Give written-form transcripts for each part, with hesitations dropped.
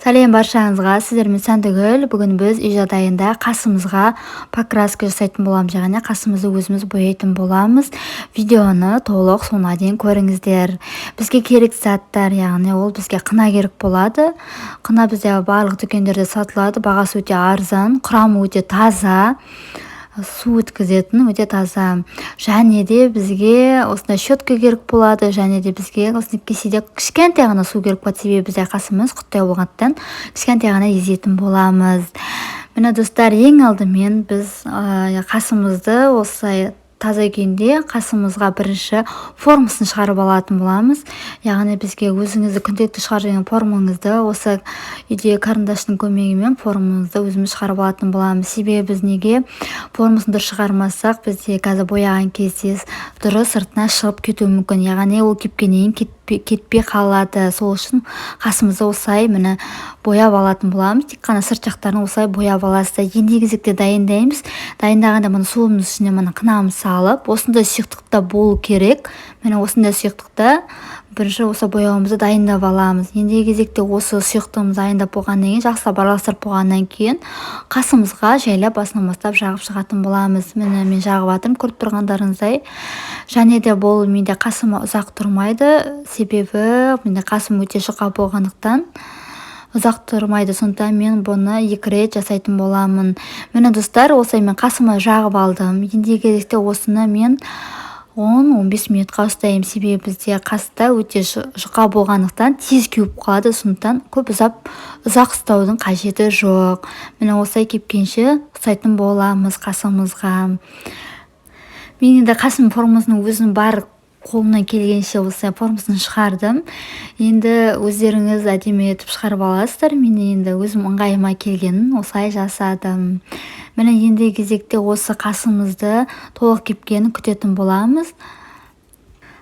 Сәлем баршаңызға, сіздермен Сәндігүл. Бүгін біз үй жағдайында қасымызға покраска жасайтын боламыз, яғни қасымызды өзіміз бояйтын боламыз. Видеоны толық соңына дейін көріңіздер. Бізге керек заттар, яғни ол бізге қына керек болады. Қына бізде барлық дүкендерде сатылады, бағасы өте арзан, құрамы өте таза. Су өткізетін өте таза. Және де бізге осындай щетка керек болады, және де бізге осындай кеседе кішкентай ғана су керек болады, себебі бізде қасымыз құттай болғандықтан кішкентай ғана езетін боламыз. Міне достар, ең алдымен біз қасымызды осылай таза күйінде қасымызға бірінші формасын шығарып алатын боламыз. Яғни бізге өзіңізді күнделікті шығарып формаңызды осы үйде карандаштың көмегімен формамызды өзіміз шығарып алатын боламыз. Себебі біз неге формасын дұрыс шығармасақ, бізде қазір бояған кезде дұрыс сыртына шығып кетуі мүмкін. Яғни ол кепкеннен кетпей қалады. Сол үшін қасымызды осылай міне бояп алатын боламыз. Тек қана сырт жақтарын осылай бояп аласыздар. Ендігі кезекте дайындаймыз. Дайындағанда міне суымыз ішіне міне қынамыз салып, осындай сұйықтықта болу керек. Міне осындай сұйықтықта бірінші осы бояуымызды дайындап аламыз. Ендігі кезекте осы сұйықтығымызды дайындап болғаннан кейін, жақсылап араластырып болғаннан кейін қасымызға жайлап басынан бастап жағып шығатын боламыз. Міне мен жағып жатырмын, көріп тұрғандарыңыздай. Және де бұл менде қасым ұзақ тұрмайды, себебі менде қасым өте жұқа болғандықтан ұзақ тұрмайды. Сондықтан мен бұны 2 рет жасайтын боламын. Міне достар, осылай мен қасыма жағып алдым. Ендігі кезекте осыны мен 10-15 минутқа ұстаймын, себебі бізде қаста өте жұқа болғандықтан тез кеуіп қалады. Сондықтан көп ұзақ ұстаудың қажеті жоқ. Міне осылай кепкенше ұстайтын боламыз қасымызға. Мен енді қасым формасының өзінің бар қолымнан келгенше осылай формасын шығардым. Енді өздеріңіз әдемі етіп шығарып аласыздар. Мен енді өзім ыңғайыма келгенін осылай жасадым. Міне ендігі кезекте осы қасымызды толық кепкенін күтетін боламыз.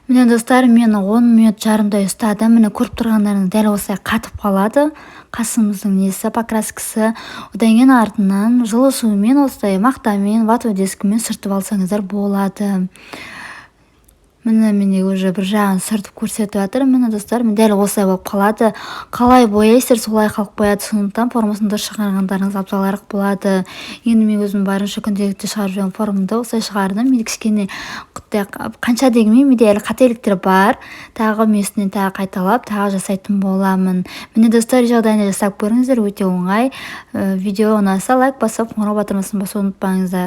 Міне достар, мен 10 минут жарымдай ұстадым. Міне көріп тұрғандарыңыз дәл осылай қатып қалады. Қасымыздың несі, покраскасы. Одан кейін артынан жылы сумен осылай мақтамен, вату дискімен сүртіп алсаңыздар болады. Міне менде уже бір жағын сүртіп көрсетіп жатыр. Міне достар, мен дәл осылай болып қалады. Қалай бояйсыздар, солай қалып қояды. Сондықтан формасын дұрыс шығарғандарыңыз абзалырақ болады. Енді мен өзім барынша күнделікті шығарып жүрген формамды осылай шығардым. Мен кішкене қанша дегенмен менде әлі қателіктер бар. Тағы мен үстінен тағы қайталап, тағы жасайтын боламын. Міне достар, жағдайында жасап көріңіздер, өте оңай. Видео ұнаса лайк басып, қоңырау батырмасын басуды ұмытпаңыздар.